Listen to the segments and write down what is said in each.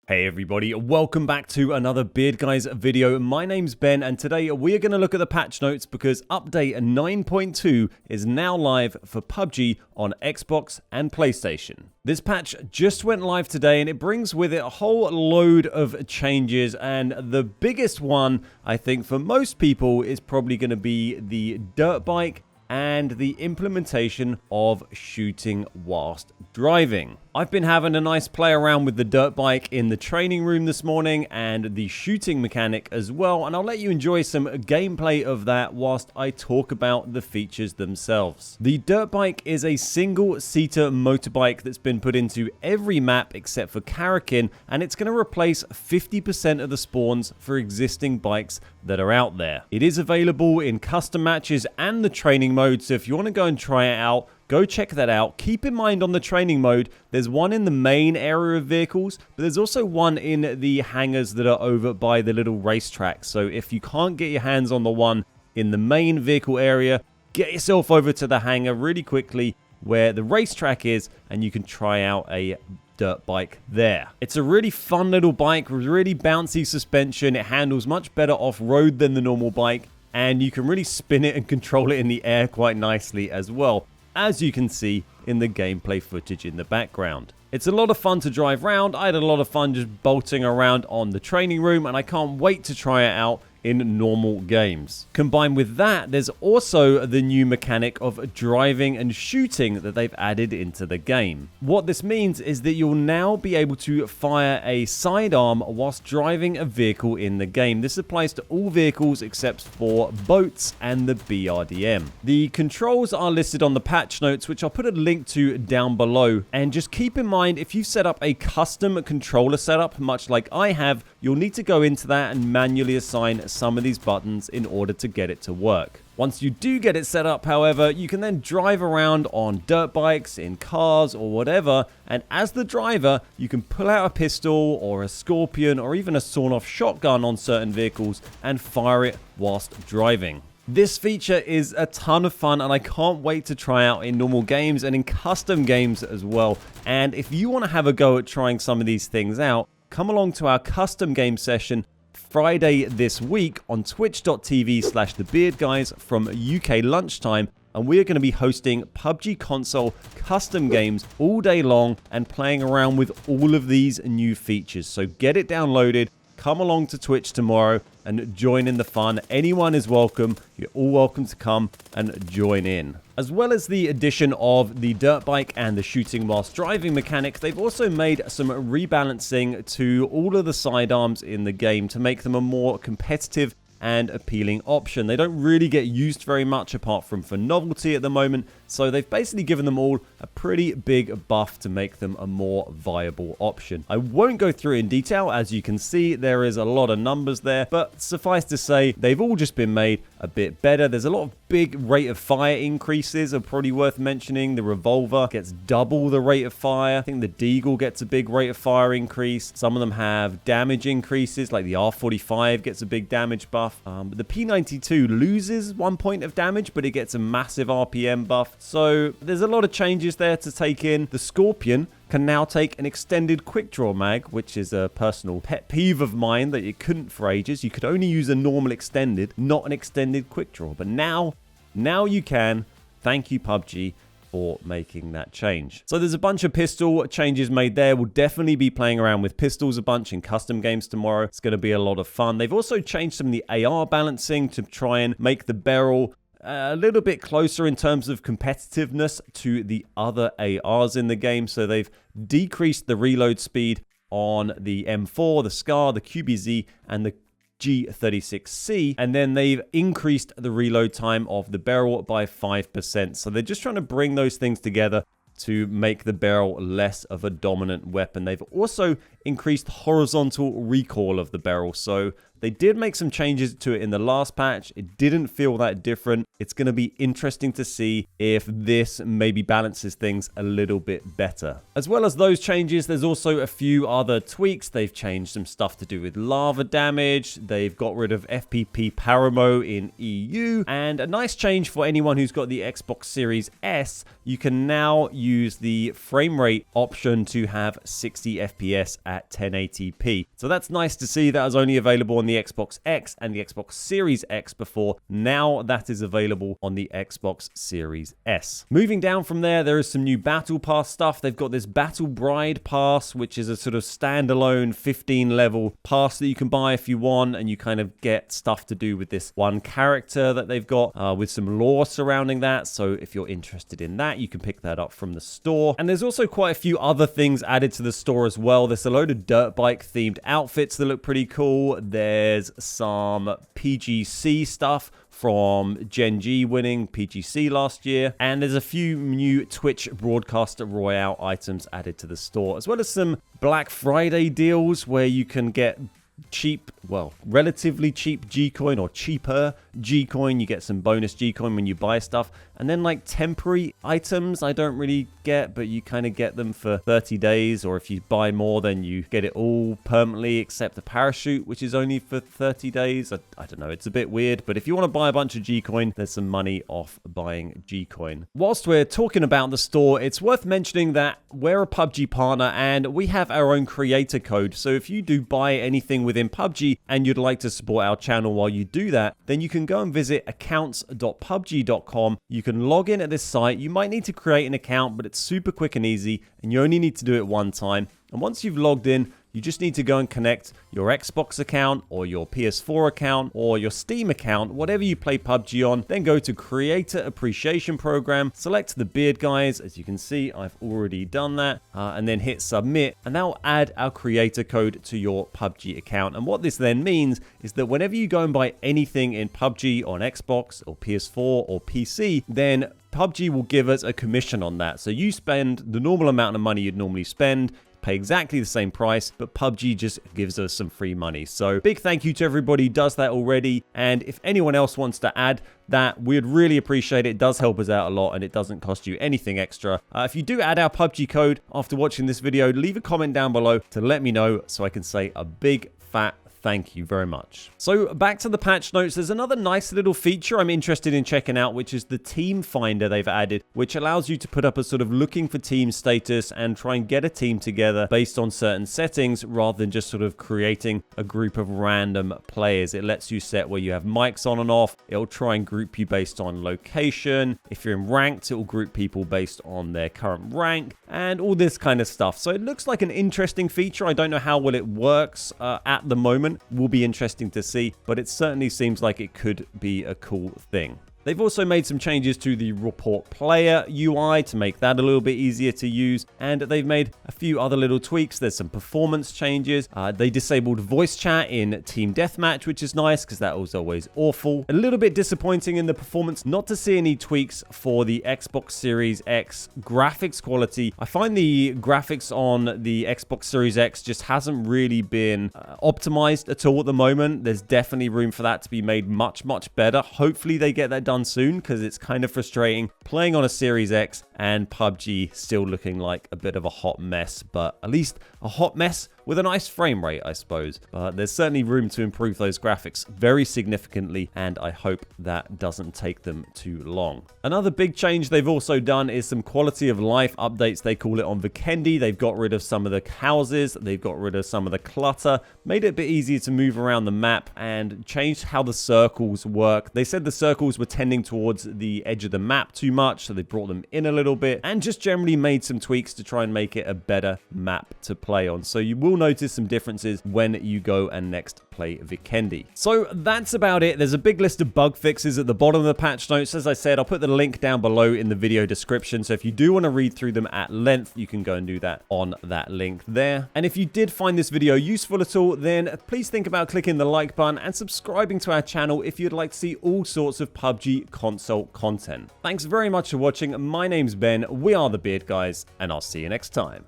Hey everybody, welcome back to another Beard Guys video. My name's Ben and today we are going to look at the patch notes because update 9.2 is now live for PUBG on Xbox and PlayStation. This patch just went live today and it brings with it a whole load of changes, and the biggest one I think for most people is probably going to be the dirt bike and the implementation of shooting whilst driving. I've been having a nice play around with the dirt bike in the training room this morning and the shooting mechanic as well, and I'll let you enjoy some gameplay of that whilst I talk about the features themselves. The dirt bike is a single-seater motorbike that's been put into every map except for Karakin, and it's going to replace 50% of the spawns for existing bikes that are out there. It is available in custom matches and the training mode, so if you want to go and try it out, go check that out. Keep in mind on the training mode, there's one in the main area of vehicles, but there's also one in the hangars that are over by the little racetrack. So if you can't get your hands on the one in the main vehicle area, get yourself over to the hangar really quickly where the racetrack is and you can try out a dirt bike there. It's a really fun little bike with really bouncy suspension. It handles much better off-road than the normal bike, and you can really spin it and control it in the air quite nicely as well, as you can see in the gameplay footage in the background. It's a lot of fun to drive around. I had a lot of fun just bolting around on the training room, and I can't wait to try it out in normal games. Combined with that, there's also the new mechanic of driving and shooting that they've added into the game. What this means is that you'll now be able to fire a sidearm whilst driving a vehicle in the game. This applies to all vehicles except for boats and the BRDM. The controls are listed on the patch notes, which I'll put a link to down below. And just keep in mind, if you've set up a custom controller setup, much like I have, you'll need to go into that and manually assign some of these buttons in order to get it to work. Once you do get it set up, however, you can then drive around on dirt bikes, in cars, or whatever, and as the driver, you can pull out a pistol or a scorpion or even a sawn-off shotgun on certain vehicles and fire it whilst driving. This feature is a ton of fun and I can't wait to try out in normal games and in custom games as well. And if you want to have a go at trying some of these things out, come along to our custom game session Friday this week on twitch.tv/thebeardguys from UK lunchtime, and we're going to be hosting PUBG console custom games all day long and playing around with all of these new features. So get it downloaded, come along to Twitch tomorrow and join in the fun. Anyone is welcome. You're all welcome to come and join in. As well as the addition of the dirt bike and the shooting whilst driving mechanic, they've also made some rebalancing to all of the sidearms in the game to make them a more competitive and appealing option. They don't really get used very much apart from for novelty at the moment, so they've basically given them all a pretty big buff to make them a more viable option. I won't go through it in detail. As you can see, there is a lot of numbers there, but suffice to say, they've all just been made a bit better. There's a lot of big rate of fire increases are probably worth mentioning. The revolver gets double the rate of fire. I think the Deagle gets a big rate of fire increase. Some of them have damage increases, like the R45 gets a big damage buff. The P92 loses 1 point of damage, but it gets a massive RPM buff. So there's a lot of changes there to take in. The Scorpion can now take an extended quick draw mag, which is a personal pet peeve of mine that you couldn't for ages. You could only use a normal extended, not an extended quick draw. But now you can. Thank you, PUBG, for making that change. So there's a bunch of pistol changes made there. We'll definitely be playing around with pistols a bunch in custom games tomorrow. It's going to be a lot of fun. They've also changed some of the AR balancing to try and make the barrel a little bit closer in terms of competitiveness to the other ARs in the game. So they've decreased the reload speed on the M4, the SCAR, the QBZ, and the G36C, and then they've increased the reload time of the barrel by 5%. So they're just trying to bring those things together to make the barrel less of a dominant weapon. They've also increased horizontal recoil of the barrel, so They did make some changes to it in the last patch. It didn't feel that different. It's going to be interesting to see if this maybe balances things a little bit better. As well as those changes, there's also a few other tweaks. They've changed some stuff to do with lava damage. They've got rid of FPP Paramo in EU. And a nice change for anyone who's got the Xbox Series S, you can now use the frame rate option to have 60 FPS at 1080p. So that's nice to see. That was only available on the Xbox X and the Xbox Series X before. Now that is available on the Xbox Series S. Moving down from there, there is some new Battle Pass stuff. They've got this Battle Bride Pass, which is a sort of standalone 15 level pass that you can buy if you want, and you kind of get stuff to do with this one character that they've got with some lore surrounding that. So if you're interested in that, you can pick that up from the store. And there's also quite a few other things added to the store as well. There's a load of dirt bike themed outfits that look pretty cool. There's some PGC stuff from Gen G winning PGC last year. And there's a few new Twitch Broadcaster Royale items added to the store, as well as some Black Friday deals where you can get cheap, well, relatively cheap G-Coin or cheaper G-Coin. You get some bonus G-Coin when you buy stuff. And then like temporary items, I don't really get, but you kind of get them for 30 days. Or if you buy more, then you get it all permanently except the parachute, which is only for 30 days. I don't know, it's a bit weird. But if you want to buy a bunch of G-Coin, there's some money off buying G-Coin. Whilst we're talking about the store, it's worth mentioning that we're a PUBG partner and we have our own creator code. So if you do buy anything within PUBG and you'd like to support our channel while you do that, then you can go and visit accounts.pubg.com. You can log in at this site. You might need to create an account, but it's super quick and easy, and you only need to do it one time. And once you've logged in, you just need to go and connect your Xbox account or your PS4 account or your Steam account, whatever you play PUBG on. Then go to Creator Appreciation Program, select the Beard Guys. As you can see, I've already done that, and then hit Submit, and that'll add our creator code to your PUBG account. And what this then means is that whenever you go and buy anything in PUBG on Xbox or PS4 or PC, then PUBG will give us a commission on that. So you spend the normal amount of money you'd normally spend, pay exactly the same price, but PUBG just gives us some free money. So big thank you to everybody who does that already. And if anyone else wants to add that, we'd really appreciate it. It does help us out a lot and it doesn't cost you anything extra. If you do add our PUBG code after watching this video, leave a comment down below to let me know so I can say a big fat thank you very much. So back to the patch notes, there's another nice little feature I'm interested in checking out, which is the team finder they've added, which allows you to put up a sort of looking for team status and try and get a team together based on certain settings rather than just sort of creating a group of random players. It lets you set where you have mics on and off. It'll try and group you based on location. If you're in ranked, it will group people based on their current rank and all this kind of stuff. So it looks like an interesting feature. I don't know how well it works at the moment. Will be interesting to see, but it certainly seems like it could be a cool thing. They've also made some changes to the report player UI to make that a little bit easier to use, and they've made a few other little tweaks. There's some performance changes. They disabled voice chat in Team Deathmatch, which is nice because that was always awful. A little bit disappointing in the performance not to see any tweaks for the Xbox Series X graphics quality. I find the graphics on the Xbox Series X just hasn't really been optimized at all at the moment. There's definitely room for that to be made much, much better. Hopefully they get that done soon, because it's kind of frustrating playing on a Series X and PUBG still looking like a bit of a hot mess, but at least a hot mess with a nice frame rate, I suppose. But there's certainly room to improve those graphics very significantly, and I hope that doesn't take them too long. Another big change they've also done is some quality of life updates, they call it, on Vikendi. They've got rid of some of the houses, they've got rid of some of the clutter, made it a bit easier to move around the map, and changed how the circles work. They said the circles were tending towards the edge of the map too much, so they brought them in a little bit, and just generally made some tweaks to try and make it a better map to play on. So you will notice some differences when you go and next play Vikendi. So that's about it. There's a big list of bug fixes at the bottom of the patch notes. As I said, I'll put the link down below in the video description, so if you do want to read through them at length, you can go and do that on that link there. And if you did find this video useful at all, then please think about clicking the like button and subscribing to our channel if you'd like to see all sorts of PUBG console content. Thanks very much for watching. My name's Ben, we are the Beard Guys, and I'll see you next time.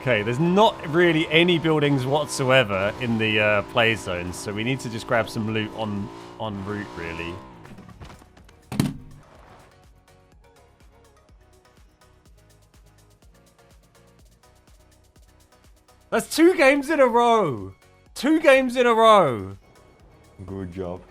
Okay, there's not really any buildings whatsoever in the play zone, so we need to just grab some loot en route, really. That's 2 games in a row! 2 games in a row! Good job.